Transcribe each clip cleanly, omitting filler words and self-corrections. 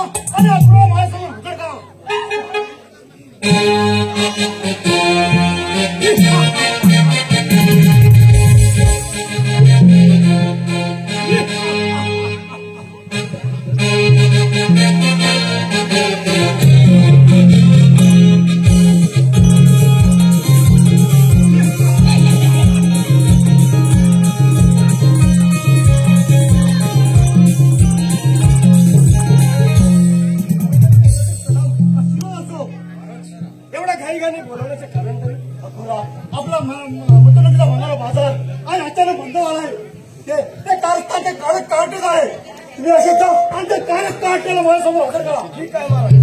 आणि आपला माझ्यासमोर हजर करा. आपला मतदानाचा होणारा बाजार आणि अचानक बंद झालाय. ते कारस्थान काढत आहे. तुम्ही असे जा आणि ते कारच काढलेलं माझ्यासमोर हजर करा. ठीक आहे महाराज.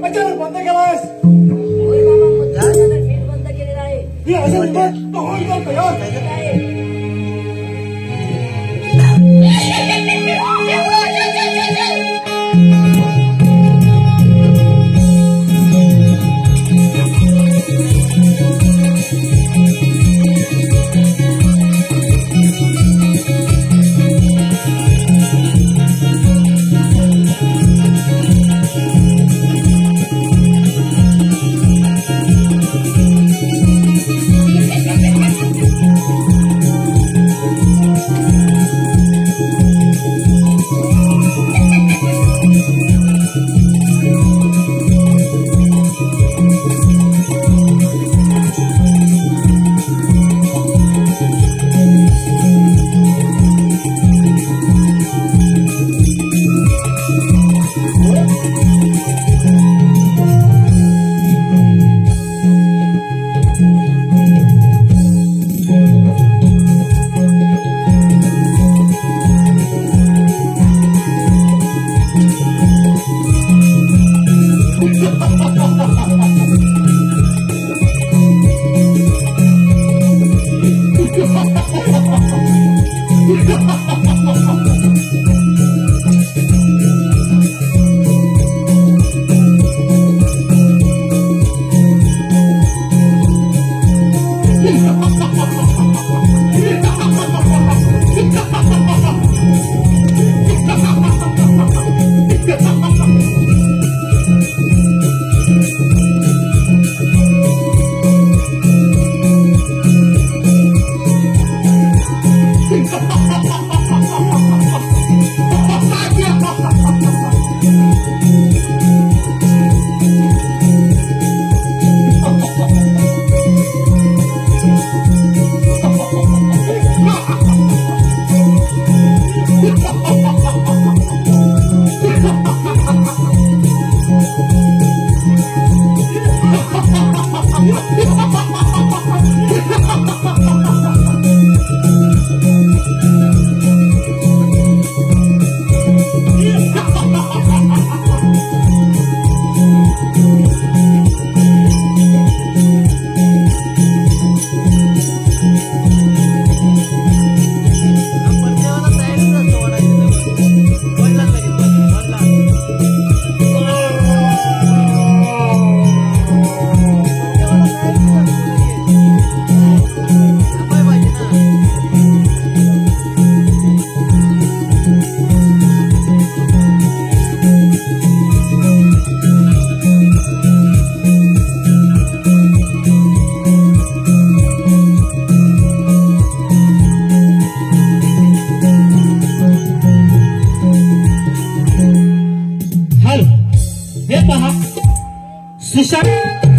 अचानक बंद केलास. बंद केलेला आहे. मी असं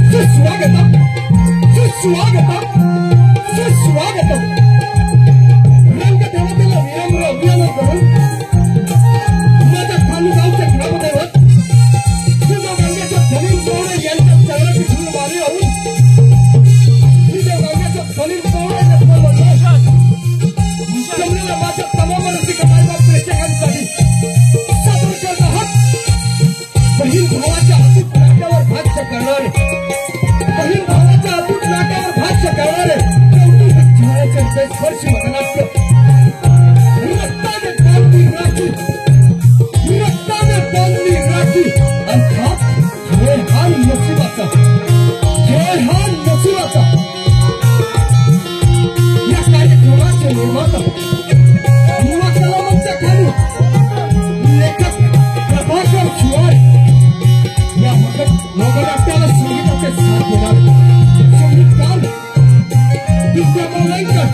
सुस्वागतम सुस्वागतम सुस्वागतम रंगदेवतेला विनम्र अभिवादन करून माझ्या खानगावचे ग्रामदैवत श्रीदेवरांगेच्या सलील पवळे यांच्या चरणाची धूळ मारी होऊन श्रीदेवरांगेच्या सलील पवळे जमलेल्या माझ्या तमाम रसिक प्रेक्षकांसाठी सादर करत आहात बहीण भावाच्या अतूट नाट्यावर भाष्य करणारे बहीण भावाच्या अतूट नाट्यावर भाष्य करणारे कौतुक छायाचंद्र स्पर्श मनानाट्य रक्ताने बांधली राखी अर्थात खेळ हा नशिबाचा या कार्यक्रमाचे निर्माता युवा कलावंत खाली लेखक प्रभाकर शिवार या लोकनाट्याला संगीताचे साथ देणार संगीतकार विद्या मौलांकर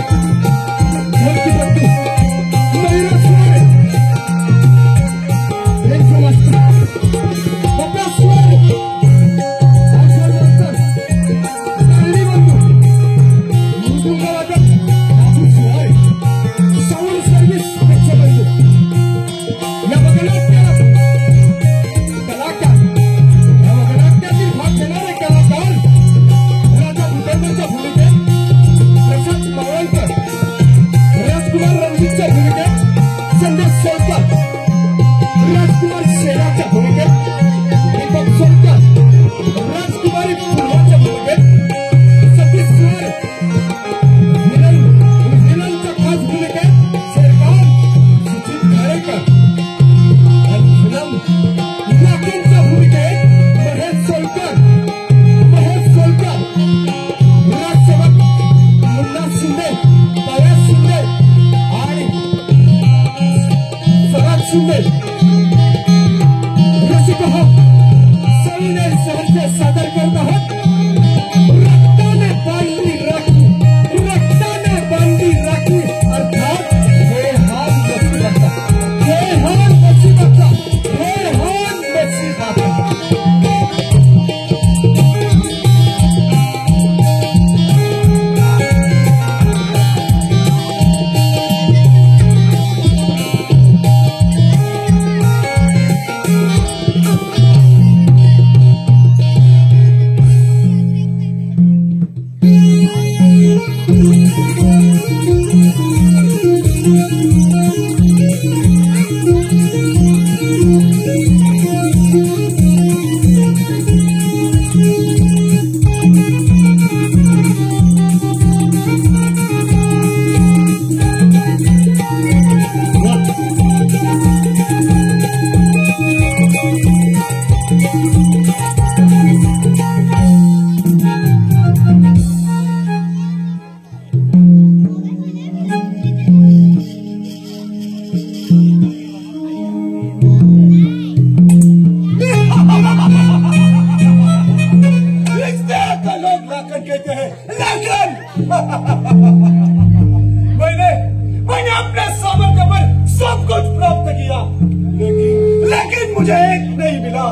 मुझे एक नहीं मिला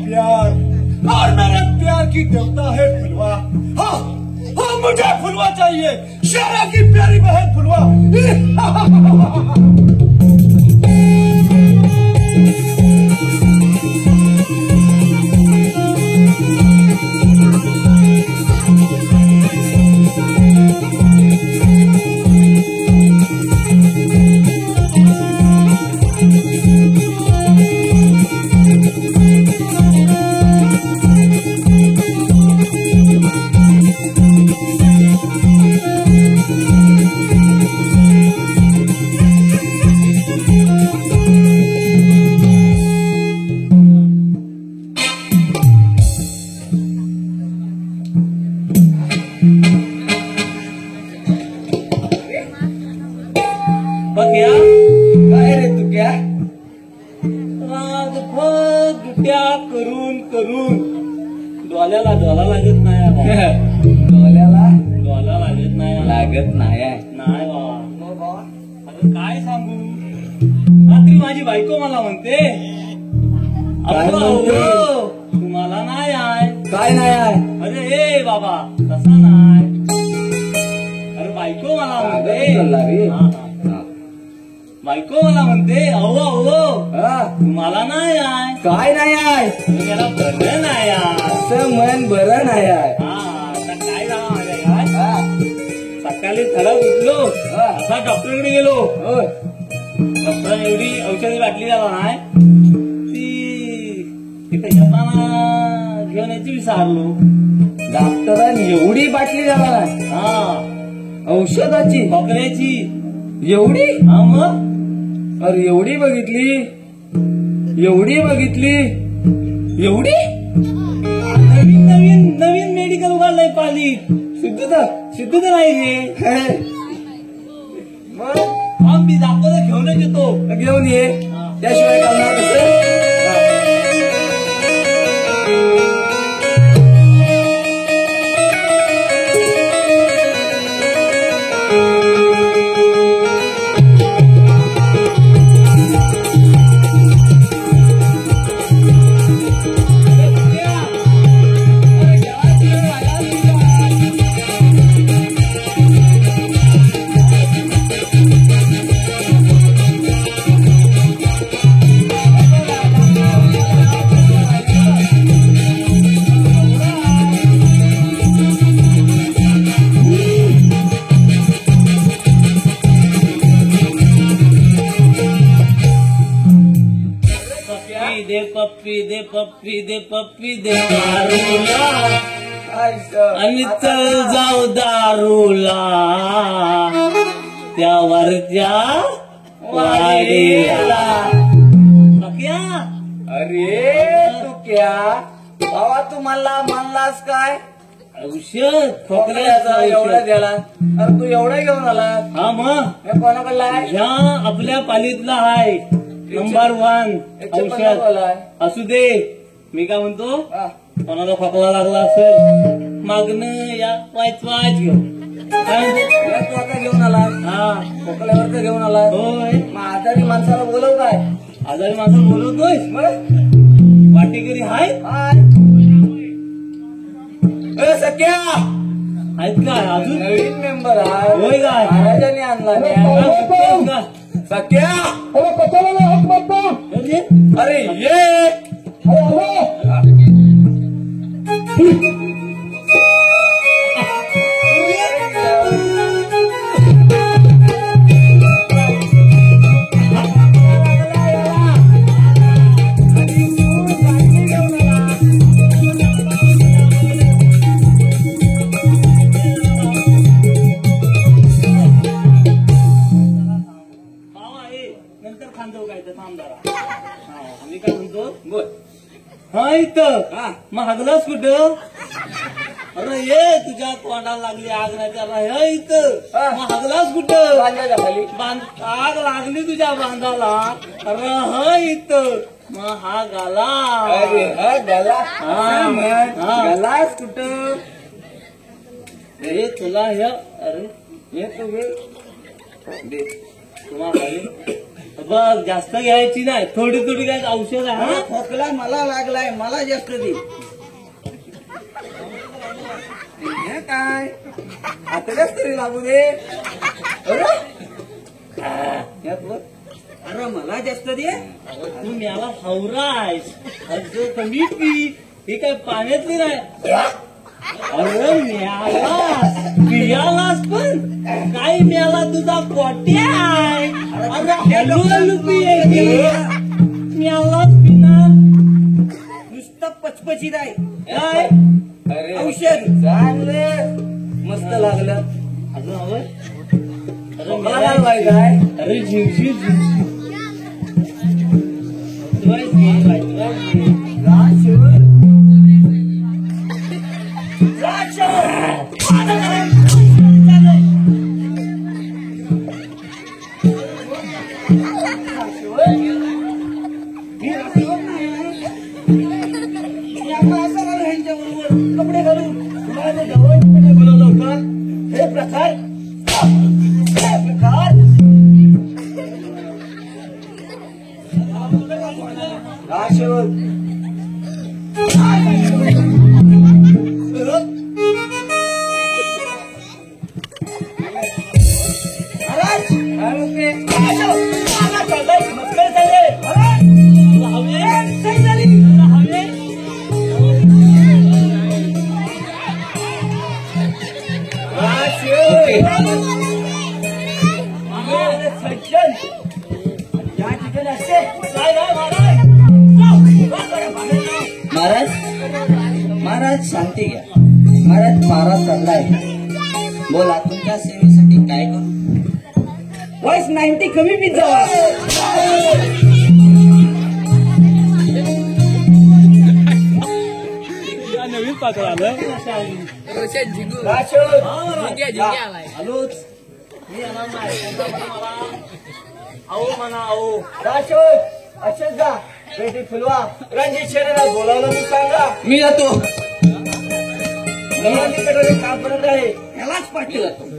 प्यार, और मेरे प्यार की देवता है फुलवा। हाँ हाँ, मुझे फुलवा चाहिए, शेरा की प्यारी बहन फुलवा। बघ्या काय रे तू क्या राजभर करून करून डोल्याला डोला लागत नाही आता. डोल्याला डोला लागत नाही लागत नाही नाही बाबा. अरे काय सांगू, रात्री माझी बायको मला म्हणते काय अहो, म्हणते? अहो, तुम्हाला नाही आहे. काय नाही आहे. अरे ए बाबा तसा नाही. अरे बायको मला म्हणते पागल झाला रे. हा, हा. बायको मला म्हणते अहो अहो हा, मला नाही आहे. काय नाही आहे. मला बरं नाही आहे. असं मन बरं नाही आहे. हा, आता काय झालं माझ्या काय हा, सकाळी थडा उठलो हा. आता डॉक्टरकडे गेलो. होय. डॉक्टर एवढी औषधी बाटली झाला नाही ती तिथे येताना घेऊन यायची विसरलो. डॉक्टरांनी एवढी बाटली झाला हा औषधाची खोकल्याची. एवढी. हा मग अरे एवढी बघितली, एवढी बघितली, एवढी. नवीन नवीन नवीन मेडिकल उघडलंय पाली. शुद्धता. सिद्ध तर नाही हे. मग हा मी दाखवलं घेऊनच येतो. घेऊन ये, हा. त्याशिवाय चालणार कसं. पप्पी दे पप्पी दे पप्पी दे दारूला आणि चल जाऊ दारूला त्यावरच्या वाडीला. सख्या अरे तू क्या बाबा, तू म्हणलास काय औषध खोकल्याचा एवढा गेला. अरे तू एवढा घेऊन आला. हा मग हे कोणाकडला आहे. ह्या आपल्या पालीतला आहे नंबर 1 औषध. असू दे, मी काय म्हणतो हा. कोणाला खोकला लागला असेल मागणं या वाच वाच घेऊ. काय म्हणतो? हे तू आता घेऊन आला. हा खोकल्यावर घेऊन आला. होय, मग आजारी माणसाला बोलव काय. आजारी माणसं बोलवतोय. मग वाटेकरी हाय हाय. ए, सख्या आहेत काय अजून? नवीन मेंबर आहे. होय काय? महाराजांनी आणला काय नाही. सुट्टी आहेत का? सख्या म्हणजे? अरे ये. मामा ये नंतर खांदव काय तर थांब जरा. हा, आम्ही काय म्हणतो बोल. हा इथं हा. मग हगलास कुठं? अरे ये तुझ्या तोंडाला लागली आग नाही त्याला. हे इथं हा. मग हगलास कुठं? बांधाच्या खाली. आग लागली तुझ्या बांधाला. अरे ह इथं मग हा गाला. अरे हा गला. हा. हा. गलास कुठं. हे तुला हे अरे हे तू घे. दे. तुम्हाला बघ जास्त घ्यायची नाही, थोडी थोडी काय औषध आहे हा? खोकला मला लागलाय, मला जास्त दे. हे काय आतल्याच तरी लागू दे. अरे मला जास्त दे. तू म्याला हवरायस अगं कमी पी, हे काय पाण्यातली नाही. अरे म्यालास पियालास पण काय म्याला तुझा पोट्या आहे. अगं हलू पिये म्याला पिणार नुसतं पचपचीत आहे. काय अरे औषध चांगलं मस्त लागलं. अजून हवं? मला लागलाय काय? अरे झिवशी कपडे घालून तुम्हाला जवळ बोलवलं होतं. हे प्रकार महाराज महाराज शांती घ्या. महाराज मारा चाललाय. बोला तुमच्या सेवेसाठी काय करू. वॉइस 90 कमी पीत जावा. नवीन पात्र आलं. आलोच मी येणार नाही. मला आओ म्हणा आओ. राशोद असेच जा. बेटी फुलवा रणजित शेरेला बोलावलं मी सांगा. मी जातो. कडे काम करत आहे. यालाच पाठीला जातोय.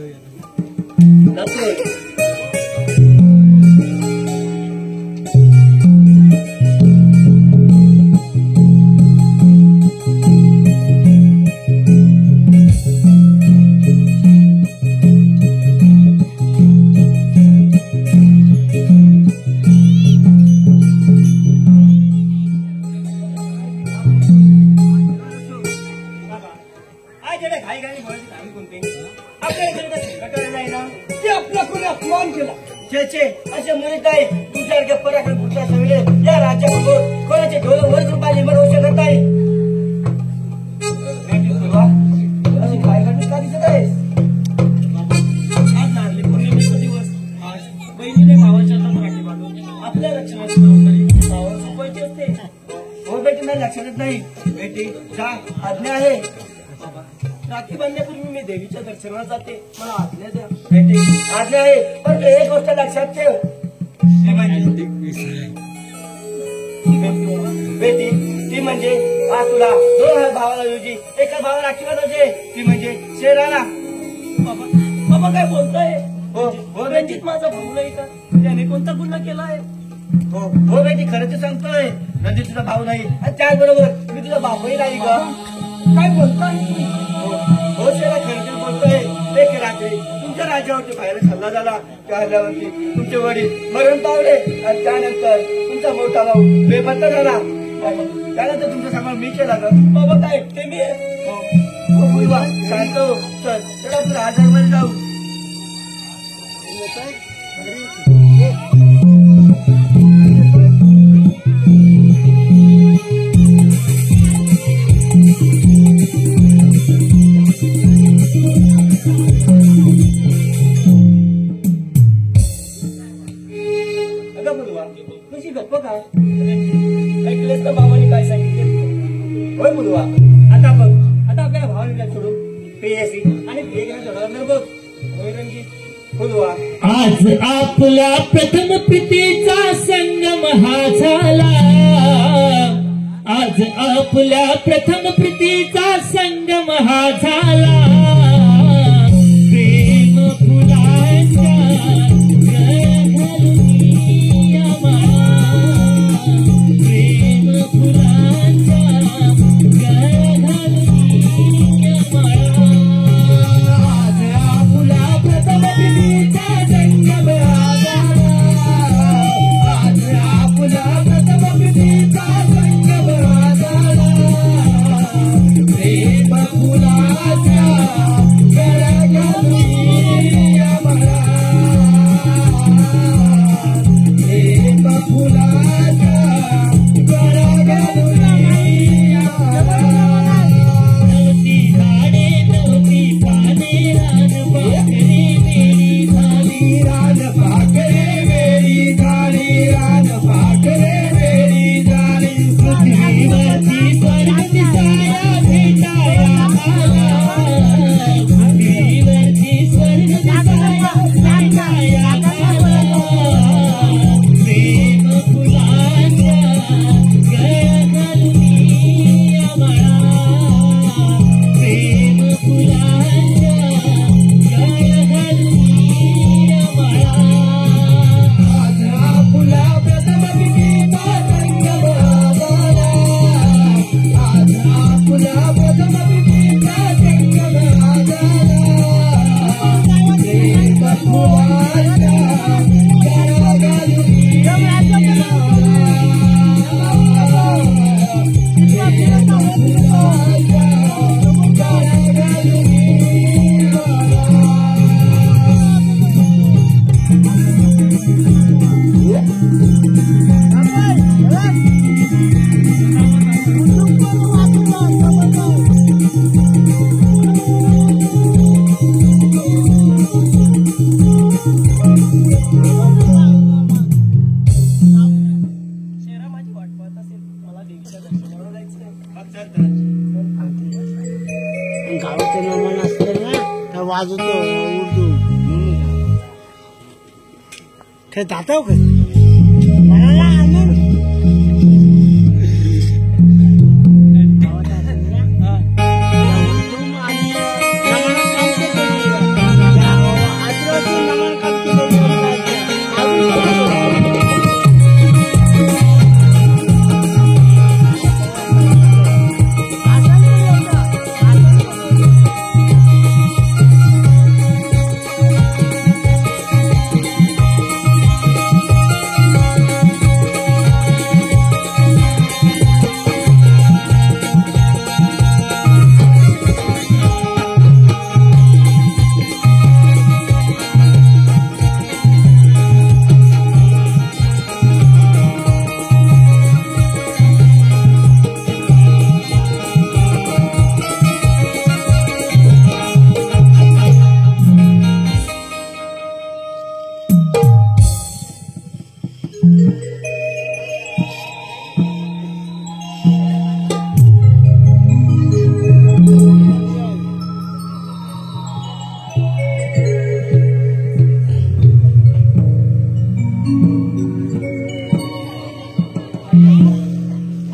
घाई घाई बोलायची काम कोणते. आपल्याला नाही ना ते आपला कोणी अपमान केला. छे असे म्हणत आहे तुझ्यासारख्या पराक्रम पुरुषा सगळे या राज्याबरोबर कोणाचे ढोल वर रुपाली म्हणू शकत नाही. अशी घाई घाई का दिसत आहे. आज नारळी पौर्णिमेचा दिवस. आज बहिणीने भावाच्या राखी बांधून आपल्या रक्षणाची जबाबदारी भावावर सोपवायची असते. हो बेटी नाही लक्षातच नाही. बेटी जा आज्ञा आहे. राखी बांधण्यापूर्वी मी देवीच्या दर्शनाला जाते. मला आज्ञा द्या. बेटी आज्ञा आहे. पण एक गोष्ट लक्षात ठेव. बेटी ती म्हणजे आज तुला 2 भावाला योजी एका भावाला राखी बांधायचे. ती म्हणजे शेराला. बाबा काय बोलताय. हो रणजित माझा भाऊ नाही का. त्याने कोणता गुन्हा केला आहे. हो बेटी खरं ते सांगतोय. रणजित तुझा भाऊ नाही आणि त्याचबरोबर मी तुझा बापही नाही का. काय बोलताय. हो शेरा खरं ते बोलतोय. एक रात्री तुमच्या राज्यावरती बाहेर हल्ला झाला. त्या हल्ल्यावरती तुमचे वडील मरण पावले आणि त्यानंतर तुमचा मोठा भाऊ बेपत्ता झाला. त्यानंतर तुमचा सांभाळ मी केला का. बाबा काय एकटे मी आहे. हो मुलगा शांत हो. चल चला आपण राजामध्ये जाऊ. तुझी गप्प काय ऐकलेस तर बाबांनी काय सांगितले. होय मुलगा. आता बघ. आता आपल्या भावाला सोडून पेयसी आणि पेय घेण्यात होणार बघ. होय रणजित. मुलगा आज आपल्या प्रथम प्रीतीचा संगम हा झाला. आज आपल्या प्रथम प्रीतीचा संगम हा झाला. प्रेम फुलांच्या गळ्यात घालून गावाचं नमन असतं ना तर वाजवतो उर्दू काय जातो का मला आनंद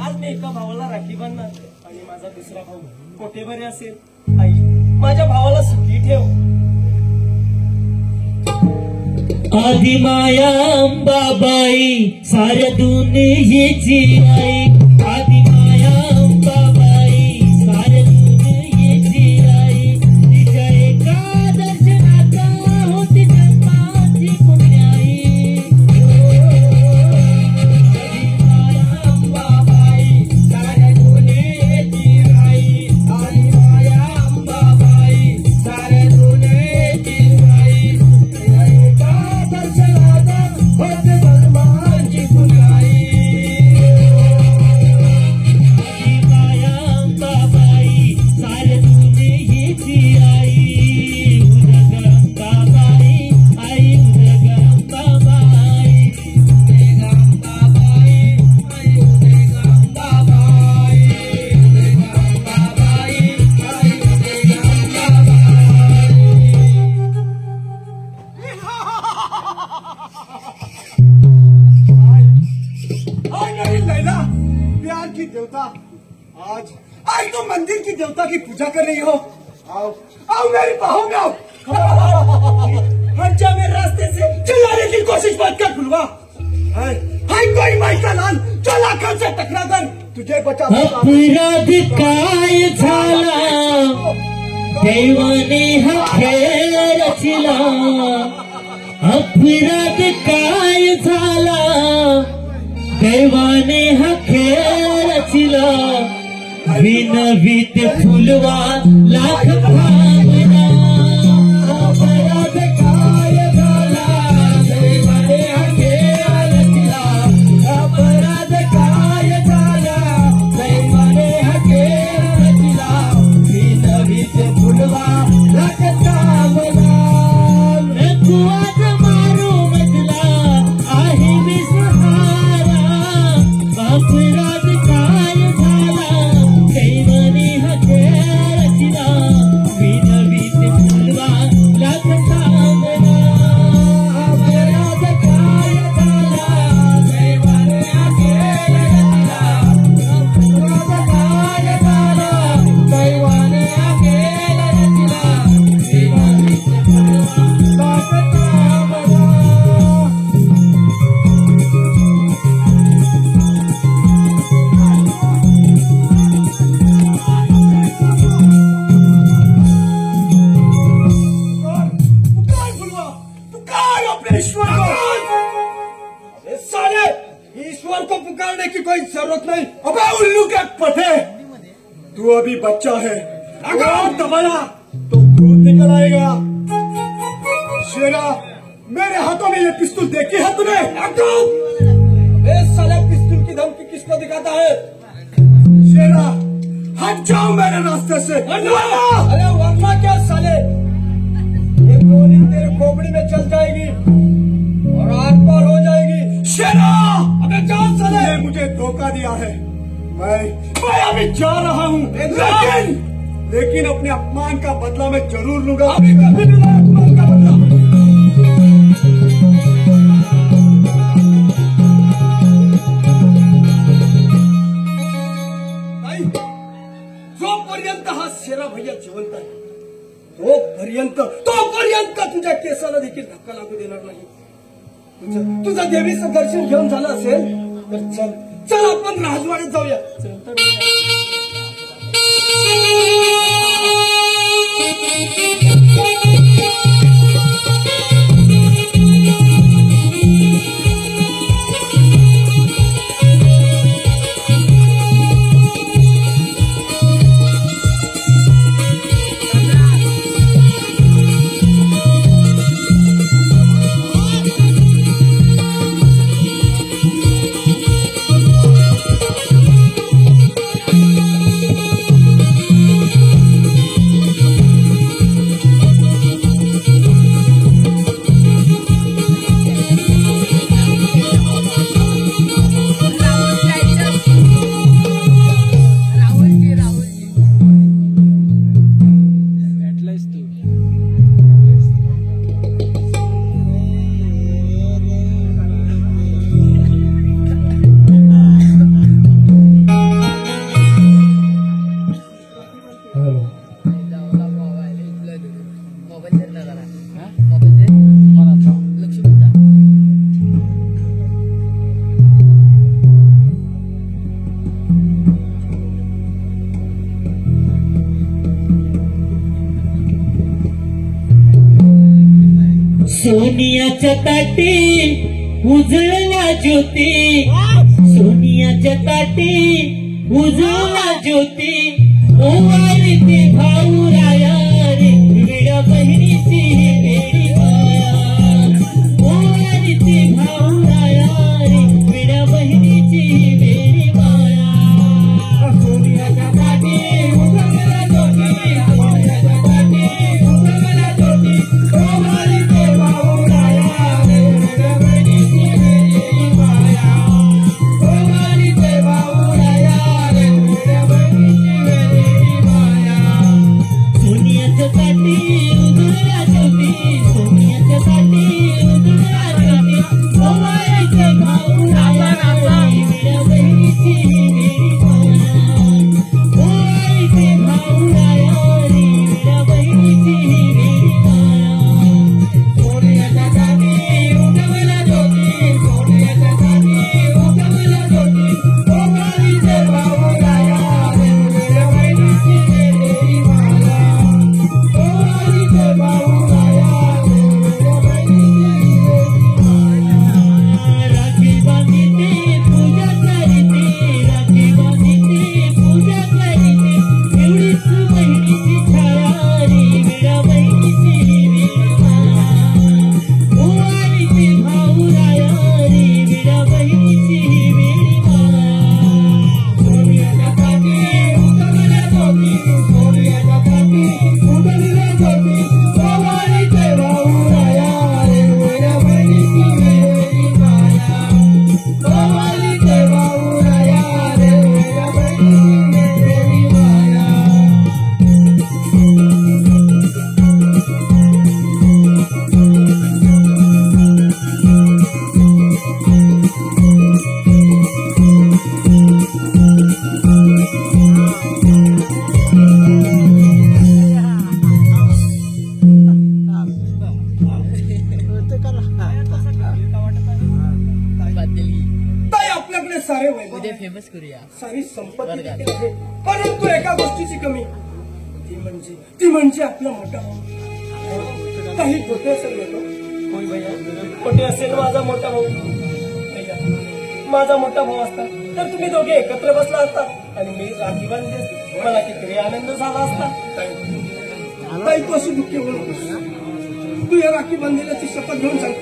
आज मी एका भावाला राखी बांधणार आणि माझा दुसरा भाऊ कोठे बरे असेल. आई माझ्या भावाला सुखी ठेव. आदि माया अंबाबाई साऱ्या दुनियेची आई. आदि माया अंबाबाई साऱ्या दुनियेची आई. तिच्या एका दर्शनाचा होती जन्माची पुण्याई. आज तो मंदिर की देवता की पूजा कर रही हो. आओ आओ मेरी बहू में आओ. हट जा मेरे रास्ते से. चिल्लाने की कोशिश मत कर फुलवा. है कोई माई का लाल जो लाखों से टकरा कर तुझे बचा. अपराध काय झाला देवाने हा खेळ रचिला. अपराध काय झाला देवाने हा खेळ रचिला. विनवीत फुलवा लाख भावना. अपराध काय झाला देवाने हा खेळ रचिला. अपराध काय झाला देवाने हा खेळ रचिला. विनवीत फुलवा लाख भावना. नको आज मारू मजला आहे विसहारा. अपराध काय झाला देवाने हा खेळ रचिला. विनवीत फुलवा लाख भावना. अपराध काय झाला देवाने हा खेळ रचिला. अपराध काय झाला देवाने हा खेळ रचिला. विनवीत फुलवा लाख भावना. पुकार फुलवा. पुकार अपने ईश्वर को. अरे साले ईश्वर को पुकारने की कोई जरूरत नहीं. अबे उल्लू के पते तू अभी बच्चा है. अगर दबाया तो खून निकल आएगा. शेरा मेरे हाथों में ये पिस्तौल देखी है तूने. अबे साले पिस्तौल की धमकी किसको दिखाता है. शेरा हट जाओ मेरे रास्ते से. अरे वरना क्या साले ये गोली तेरे खोपड़ी में चल जाएगी और आग पार हो जाएगी. शेरा अबे जाओ साले. मुझे धोखा दिया है मैं अभी जा रहा हूँ, लेकिन अपने अपमान का बदला मैं जरूर लूंगा। कभी भी मैं अपमान का बदला। जोपर्यंत हा शेरा भैया जिवंत आहे तोपर्यंत तुझ्या केसाला देखील धक्का लागू देणार नाही। तुझं देवीचं दर्शन घेऊन झालं असेल तर चल चल आपण राजवाड्यात जाऊया। सोनियाच्या ताटी उजळला ज्योती, सोनियाच्या ताटी उजळला ज्योती, ओवाळते भाऊराया रे विडा बहिणीची वेडी माया, ओवाळते भाऊराया रे विडा बहिणीची वेडी माया। सोनियाच्या ताटी उजळला ज्योती, सोनियाच्या ताटी उजळला ज्योती, ओवाळते भाऊराया रे विडा बहिणीची वेडी माया, ओवाळते भाऊराया रे विडा बहिणीची वेडी माया। सोनियाच्या ताटी उजळला ज्योती, सोनियाच्या ताटी उजळला ज्योती, ओवाळते भाऊराया रे विडा बहिणीची वेडी माया, ओवाळते भाऊराया रे विडा बहिणीची वेडी माया। सोनियाच्या ताटी उजळला ज्योती, सोनियाच्या ताटी उजळला ज्योती, ओवाळते भाऊराया रे विडा बहिणीची वेडी माया, ओवाळते भाऊराया रे विडा बहिणीची वेडी माया। राखी बांधीते पूजा करीते, राखी बांधीते पूजा करीते, एवढीच बहिणीची छाया रे विडा बहिणीची वेडी माया, ओवाळते भाऊराया रे विडा बहिणीची वेडी माया। सोनियाच्या ताटी उजळला ज्योती, सोनियाच्या ताटी उजळला ज्योती, ओवाळते भाऊराया रे विडा बहिणीची वेडी माया, ओवाळते भाऊराया रे विडा बहिणीची वेडी माया। ताई आपल्याकडे सारे वैभव आहे, फेमस करूया सारी संपत्ती देखील आहे, परंतु एका गोष्टीची कमी, ती म्हणजे आपला मोठा भाऊ। काही खोटे असेल लोक, होय भैया, कोठे असेल माझा मोठा भाऊ? भैया, माझा मोठा भाऊ असता तर तुम्ही दोघे एकत्र बसला असता आणि मी राखी बांधली असती, मला किती आनंद झाला असता। ताई तू अशी दुःखी होऊ नकोस, तू या राखी बांधलेल्याची शपथ घेऊन सांग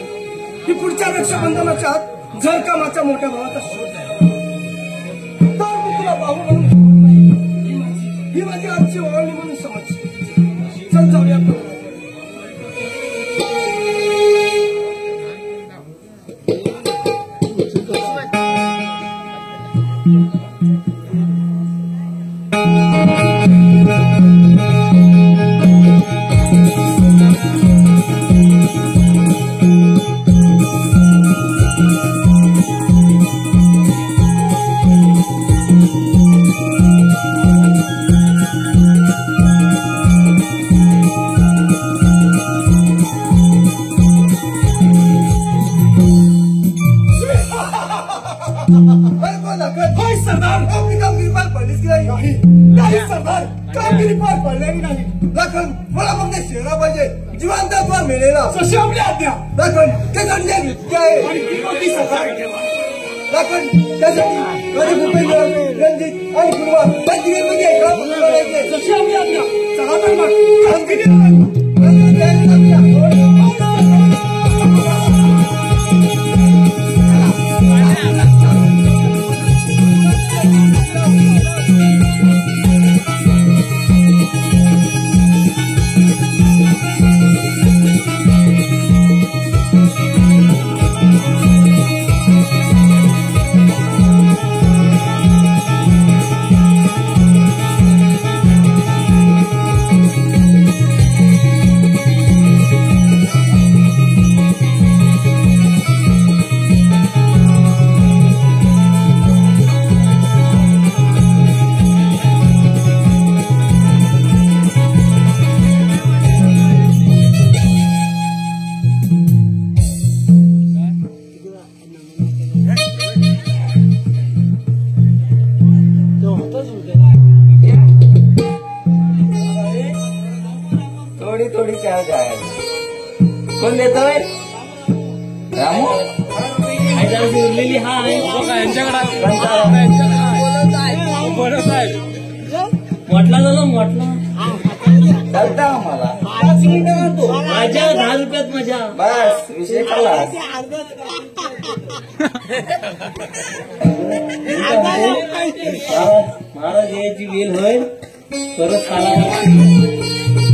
की पुढच्या रक्षाबंधनाच्या आत जर का माझ्या मोठ्या भावाचा शोध झाला तर मी तुला भाऊ म्हणून ही माझी आजची ओळणी म्हणून समज। चल जाऊया आपण। आपली कामगिरी पार पडलीच की नाही नाही सरदार कामगिरी पार पडलेली नाही लखन मला फक्त शेरा पाहिजे जिवंत त्वा मिळेला जशी आपली आज्ञा. लखन ते गणले नृत्य आहे आणि ती कोणती सरदार? लखन त्यासाठी गरीब उपेंद्र रणजित आणि कुर्मा त्यांची निर्मिती आहे का करायचे जशी आपली आज्ञा. चला तर मग कामगिरी थोडी थोडी चहा काय कोण देतोय रामू उरलेली हा आहे म्हटला झालं म्हटलं चालता आम्हाला माझ्या 10 रुपयात मजा. बस विषय खालास महाराज याची वेल होईल परत खाला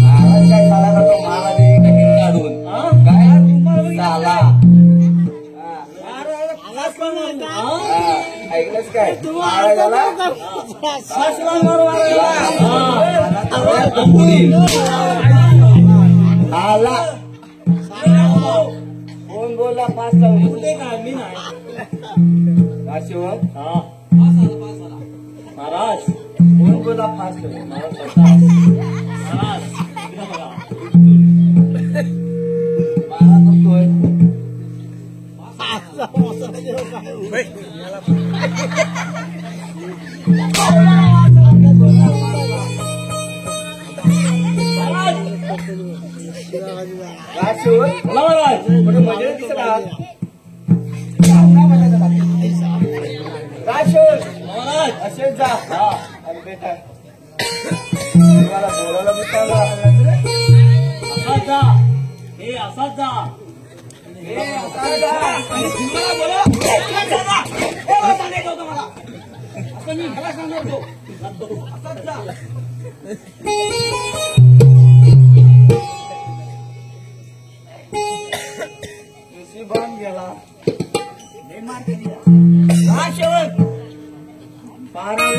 महाराज काय खाला नको महाराज काढून काय साला ऐकलंच काय महाराजाला आला कोण बोलला 5 लावले मी नाही काशीवर महाराज कोण बोलला 5 लावले महाराज इकडे बघा. महाराज म्हणतोय काशीवर महाराज म्हणजे मजा दिसला काशीवर महाराज असेच जा आणि बेटा तुम्हाला बोलायला बिचारलं असाच जा हे असाच जा आणि तुम्हाला बोला एकला चला. हे मला सांगायचं होतं मला. असं मी घरात सांगणार होतो. असंच जा. नशिबान गेला लय मार केली. हा शेवट 12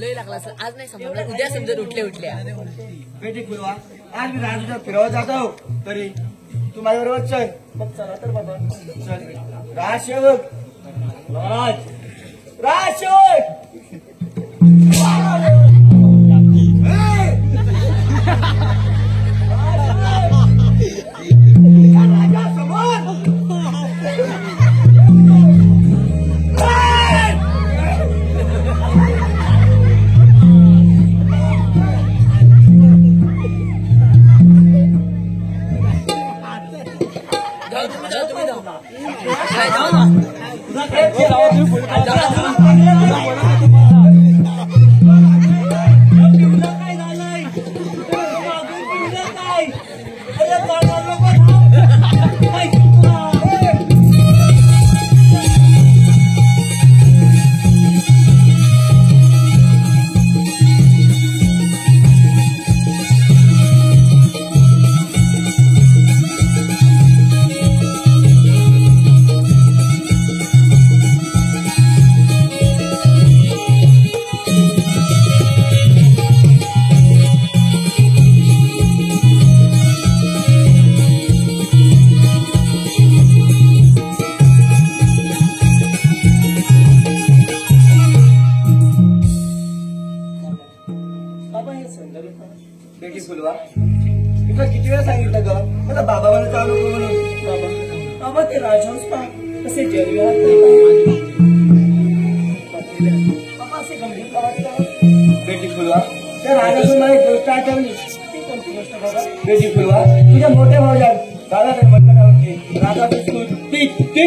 लय लागला सर आज नाही समजलं उद्या समजत उठल्या बेटी कुलवा आज मी राजूच्या फिरावं जातो तरी तू माझ्याबरोबर चल मग चला तर बाबा. चल राजसेवक महाराज राजसेवक बेटी फुलवा तुला किती वेळा सांगितलं ग मला बाबा मला चालू नको म्हणून. बाबा बाबा ते राजहंस पहा कसे जरवे बाबा असे गंभीर प्रवास बेटी फुलवा त्या राजातून मला एक गोष्ट आठवली. ती कोणती गोष्ट बाबा? बेटी फुलवा तुझ्या मोठ्या भाऊजात दादा म्हणतात राजा ते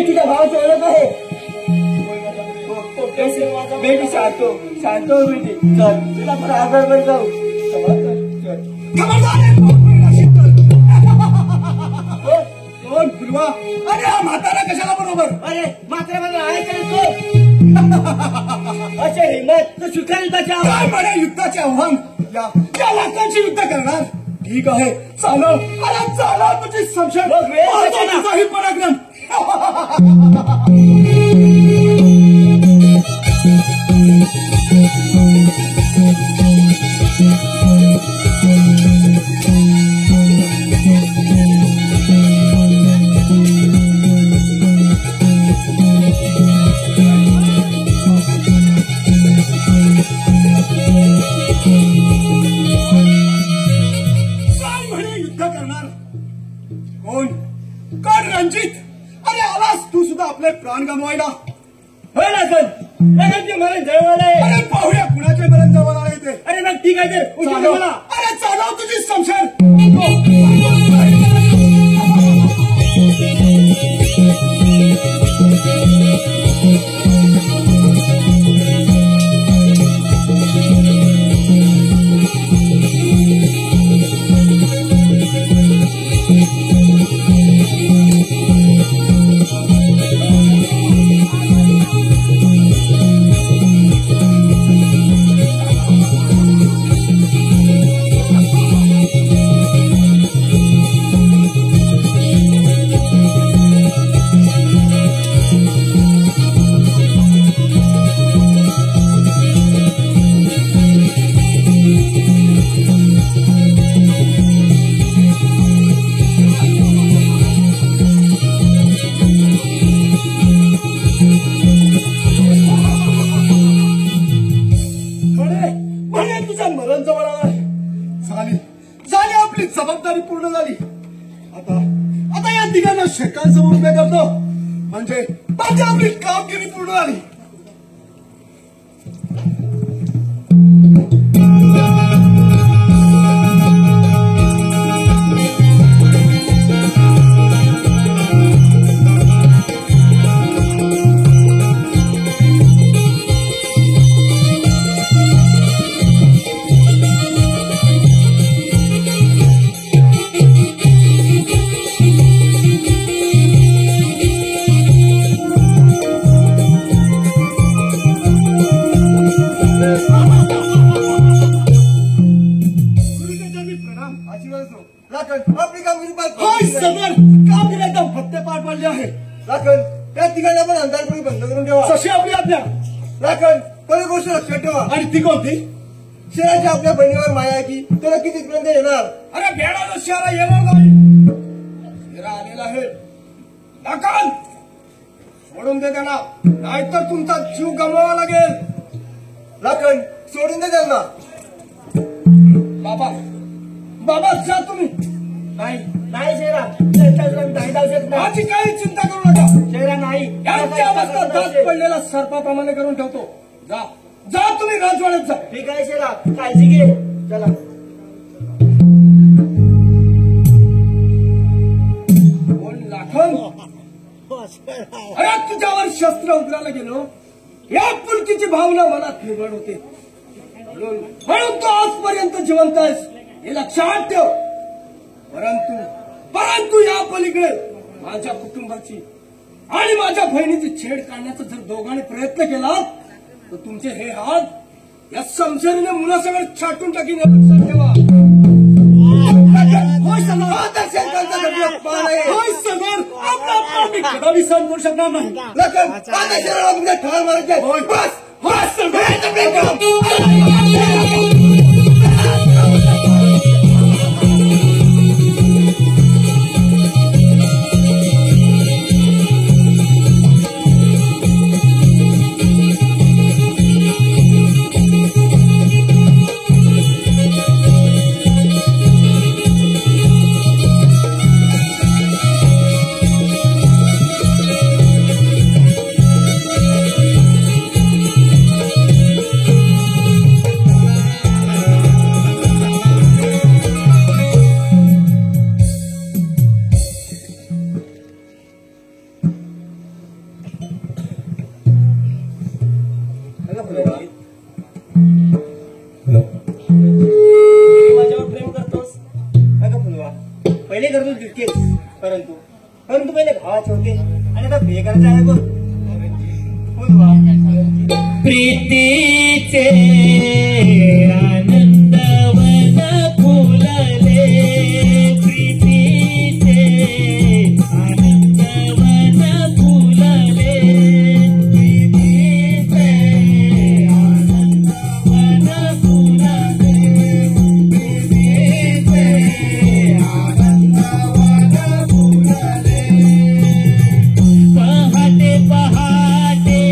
तुझ्या भावाची ओळख आहे. बेटी शांतो शांतो बेटी चल तुला आपण आधार पण जाऊ. खबरदार आहे, कोण पहिला शिकल? कोण फुलवा? अरे हा म्हातारा कशाला बरोबर? अरे मात्र मला आहे अच्छा हिम्मत तो सुखारी बचाव. काय म्हणे युद्धाचे आव्हान? या लाखांची युद्ध करणार. ठीक आहे चालव, अरे चालव तुझी संशय बघ, वेळ कशाला? तुझाही पराक्रम. आपले प्राण गमवायला. होय लागन मरण जळवायला आहे. अरे पाहूया कुणाचे मरण जवळ आले ते. अरे मग ठीक आहे तर उशीर चालव. मला. अरे चालव तुझी संशय. जबाबदारी पूर्ण झाली. आता या तिघांना शेकांसमोर उभे करतो म्हणजे आपली कामगिरी पूर्ण झाली. आपली कामगिरी एकदम फत्ते पार पडली आहे. राखण त्या तिघांना पण अंधारपुरी बंद करून ठेवा. तशी आपली आज्ञा. राखण पहिली गोष्ट लक्षात ठेवा. आणि ती कोणती? शेराची आपल्या बहिणीवर माया आहे की तुला किती पर्यंत येणार. अरे बेडा शेरा येणार नाही. शेरा आलेला आहे. राखण सोडून दे त्यांना नाहीतर तुमचा जीव गमवावा लागेल. राखण सोडून दे त्यांना. बाबा जा तुम्ही. नाही नाही शेरा नाही जाऊ शकत नाही. माझी काही चिंता करू नका. शेरा नाही यांची अवस्था दात पडलेला सर्पाप्रमाणे करून ठेवतो. जा तुम्ही राजवाड्यात जा. ठीक आहे शेरा काळजी घे. चला बोल लाखन. अरे तुझ्यावर शस्त्र उतरायला गेलो या पुलकीची भावना मला खेळवड होते म्हणून तू आजपर्यंत जिवंत आहेस हे लक्षात ठेव. परंतु या पलीकडे माझ्या कुटुंबाची आणि माझ्या बहिणीची छेड काढण्याचा जर दोघांनी प्रयत्न केला तर तुमचे हे हात या संसारीने मुलासकट छाटून टाकीन हे लक्षात ठेवा. होय सदर आपला मी कदा विसरून करू शकणार नाही. ठार मारायचे. बस होय सदर. पहिले घरगुती दिसतेच, परंतु परंतु पहिले भावाचे होते आणि आता हे करायचं आहे बघ. बोल बा. प्रीतीचे आनंदवन फुलले, प्रीतीचे आनंदवन फुलले, प्रीतीचे आनंदवन फुलले, प्रीतीचे आनंदवन फुलले. पहाटे पहाटे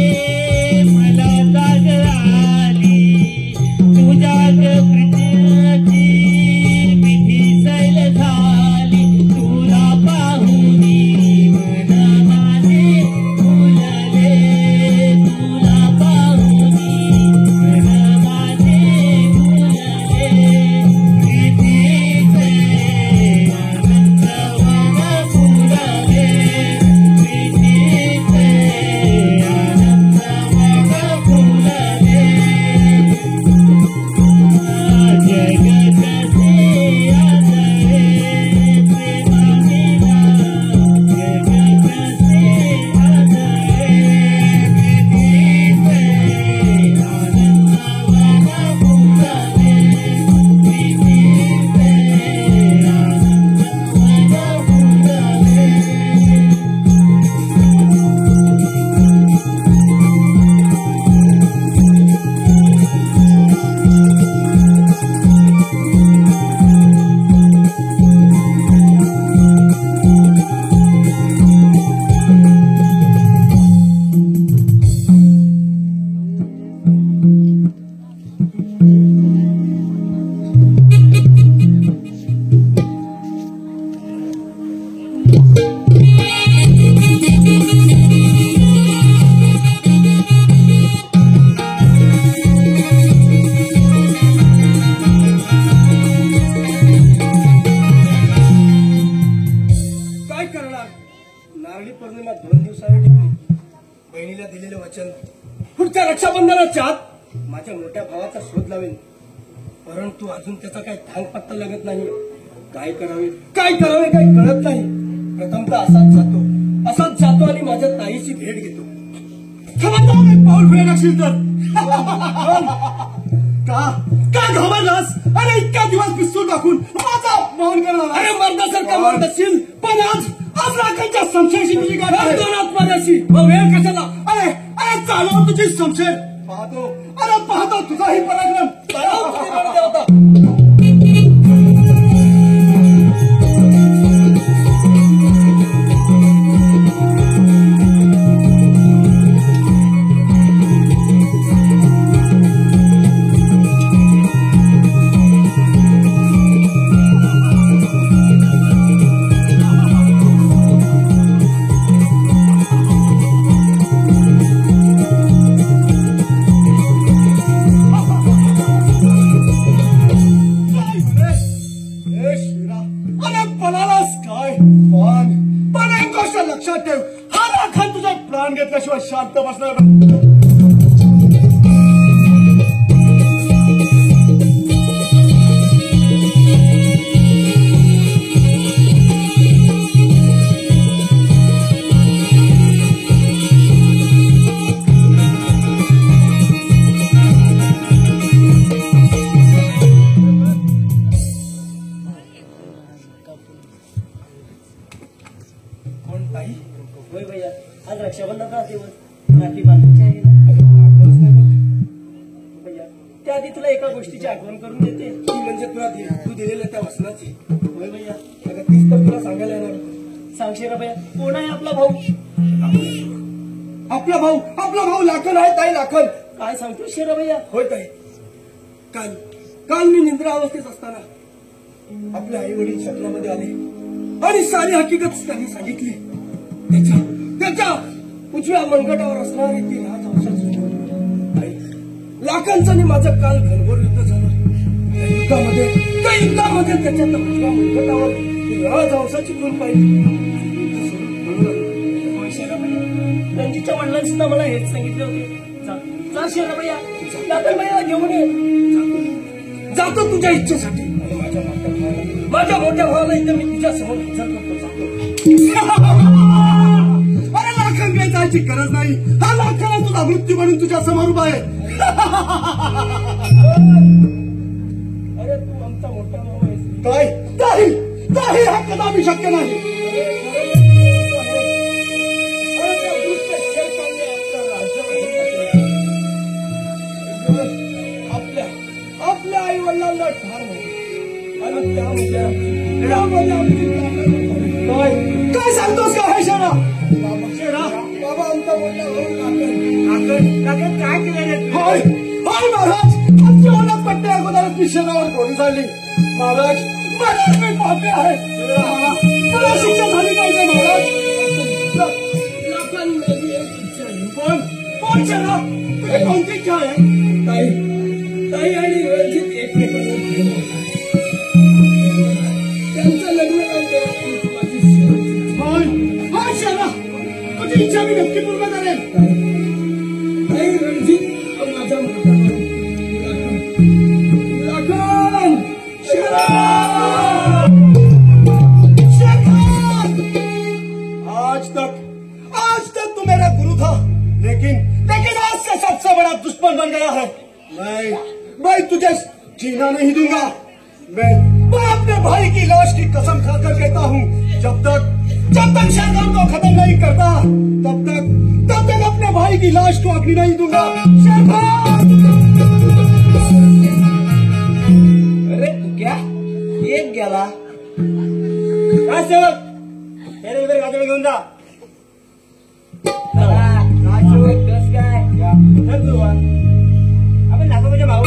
मला जाग आली, तुझ्या प्रीतीची मिठी सैल झाली, तुला पाहुनी मन माझे फुलले, तुला पाहुनी मन माझे फुलले, प्रीतीचे आनंदवन फुलले, प्रीतीचे आनंदवन फुलले. जग कसे आजळे प्रेमाविना, जग कसे आजळे प्रीतीचे आनंदवन फुलले, प्रीतीचे काय करणार? नारळी पौर्णिमा 2 दिवसांनी टिकली. बहिणीला दिलेलं वचन पुढच्या रक्षाबंधनाच्या आत माझ्या मोठ्या भावाचा शोध लावेन, परंतु अजून त्याचा काही धांग पत्ता लागत नाही. काय करावे काही कळत नाही. प्रथमतः असाच जातो आणि माझ्या ताईची भेट घेतो. खबरदार एक पाऊल वेळ असेल तर. का घाबरलास? अरे इतक्या दिवस पिस्तूल टाकून माझा अपमान करणार. अरे मर्दासारखा मर्द असशील, पण आज लाखांच्या संशयाशी तुझी गाठ माझ्याशी. वेळ कशाला? अरे चालव तुझी संशय. पाहतो तुझाही पराक्रम. लक्षात ठेव, हा राखण तुझा प्राण घेतल्याशिवाय शांत बसणार. होय भैया, आज रक्षाबंधनचा दिवस, राखी बांधायची आहे ना भैया. त्याआधी तुला एका गोष्टीची आठवण करून देते. ती म्हणजे तू दिलेल्या त्या वसनाची. होय भैया, अगं तीच तर तुला सांगायला येणार. सांगशील ना भैया, कोण आहे आपला भाऊ? आपला भाऊ लाखन आहे. ताई लाखन. काय सांगतो शेरा भैया? होय ताई, काल मी निद्रा अवस्थेत असताना आपले आई वडील स्वप्नामध्ये आले आणि सारी हकीकत त्यांनी सांगितली. त्याच्या उजव्या मनगटावर असणारे ते लाखांचं आणि माझं काल घनघोर युद्ध झालं. त्या युद्धामध्ये त्याच्या उजव्या मनगटावर राजहंसाची खून पाहिली. रणजीतच्या वडिलांनी सुद्धा मला हेच सांगितले होते. जा शेरा भैया, दादर भैया घेऊन ये. जातो तुझ्या इच्छेसाठी. आणि माझ्या माझ्या मोठ्या भावाला इथं मी तुझ्या समोर हजर करतो सांगतो. अरे लाखन काही जायची गरज नाही. हा लाखाला तुझा मृत्यू म्हणून तुझ्या समोर उभा आहे. अरे तू आमचा मोठा भाऊ आहेस. नाही हा कदापि शक्य नाही. अरे त्या दुष्ट शेरखानने आपलं राज्य बदललं. आपल्या आई वडिलांना ठार म्हणून आणि त्यामध्ये आमची काय सांगतोस का हे शेरा? बाबा आमचा मोठा भाऊ काय केलं होय महाराज, आमच्या ओळख पट्टे अगोदरच मी शेणावर गोळी झाली. महाराज मी पापी आहे. मला शिक्षा झाली पाहिजे महाराज. लाखांमध्ये एक इच्छा आहे. कोण शेरा? तुझी कोणती इच्छा आहे? ताई आणि रंजित एकमेकांवर प्रेम करतात. त्यांचं लग्न लावून माझी शेवटची होय शेरा, तुझी इच्छा मी नक्की पूर्ण करेन. ताई रणजित माझा मोठा लाखन शेरा आज तक तू मेरा गुरु था, लेकिन आज से सबसे बड़ा दुश्मन बन गया है. मैं तुझे जीना नहीं दूंगा. मैं अपने भाई की लाश की कसम खाकर कहता हूँ, जब तक शेरखान को खत्म नहीं करता तब तक अपने भाई की लाश को अग्नि नहीं दूंगा. शेरखान! अरे तू क्या एक गेला काय सेवक त्याने इकडे गाडीला घेऊन जा. राजसेवक कस काय चल तू आपण नागोबाच्या भाऊ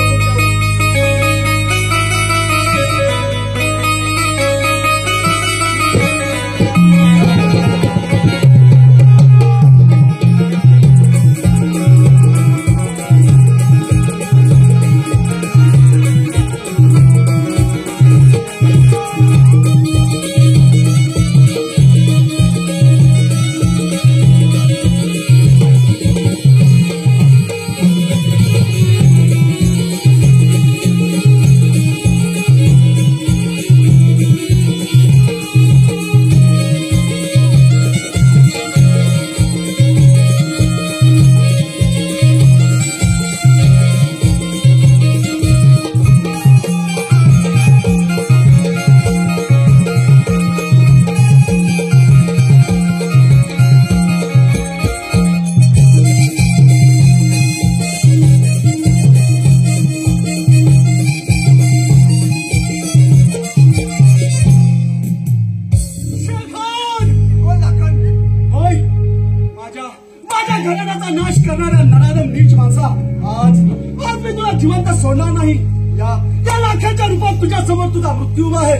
घराण्याचा नाश करणाऱ्या नराधम नीच माणसा, आज मी तुला जिवंत सोडणार नाही. या लाखाच्या रूपात तुझ्या समोर तुझा मृत्यू उभा आहे.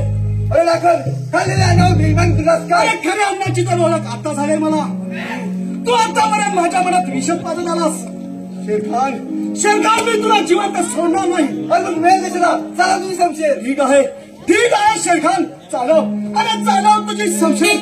अरे लाखन खाल्लेले अन्न भीमान तुलाच काय अरे खऱ्या अन्नाची तर ओळख आता झाली मला. तू आतापर्यंत माझ्या मनात विषद पाजत आलास. शेरखान मी तुला जिवंत सोडणार नाही. अरे मग वेळ दिसला चला तुझी समशेर. ठीक आहे शेरखान, चालव. अरे चालव तुझी समशेर.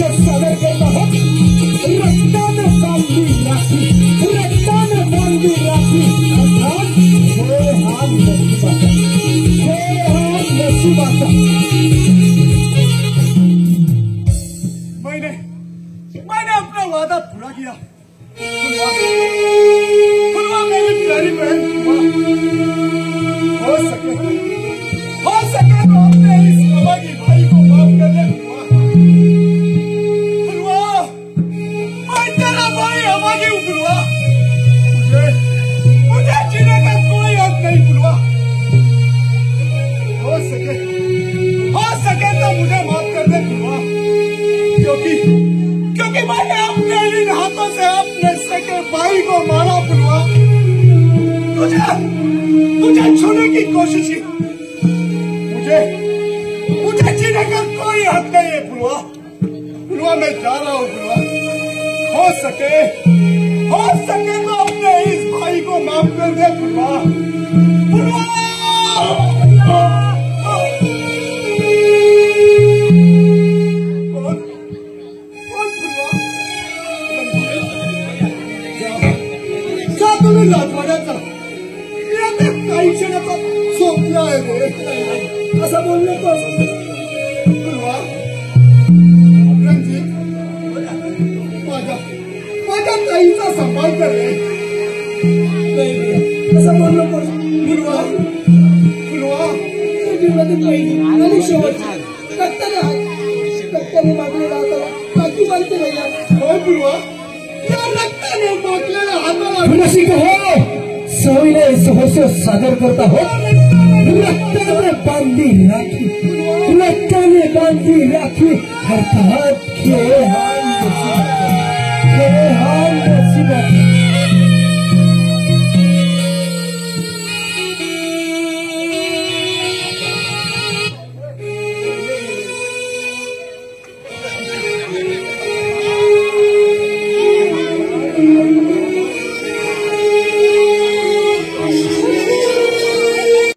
सादर करत आहोत रक्तानं बांधली राखी, रक्तानं बांधली राखी अर्थात जय हा नशिबाचा, जय हा नशिबाचा. मैंने अपना वादा पूरा किया. फुलवा मेरी प्यारी बहन फुलवा, हो सके तो अपने इस अभागी भाई को माफ कर दे फुलवा. मैं तेरा भाई अभागी हूँ फुलवा. मुझे जीने का कोई हक नहीं फुलवा. हो सके तो मुझे माफ कर दे फुलवा, क्योंकि मैंने अपने इन हाथों से अपने सके भाई को मारा फुलवा. तुझे छूने की कोशिश की. मुझे जीने का कोई हक नहीं है फुलवा. फुलवा मैं जा रहा हूँ फुलवा. हो सके तो अपने इस भाई को माफ कर दे फुलवा. फुलवा तुम्ही राजवाड्याचा काही क्षणाचा स्वप्न आहे असं बोललो तो फुलवा. रणजित माझ्या ताईचा सांभाळ कर रे. असं बोललो तो फुलवा. जीवनातील पहिली आणि शेवटची रक्ताने मागलेला हाताला काकी बांधते भैया. होय फुलवा, या रक्ताने मागलेल्या हाताला रसिक हो सविनय सहर्ष सादर करत आहोत रक्ताने बांधली राखी, रक्ताने बांधली राखी अर्थात खेळ हा नशिबाचा, खेळ हा नशिबाचा.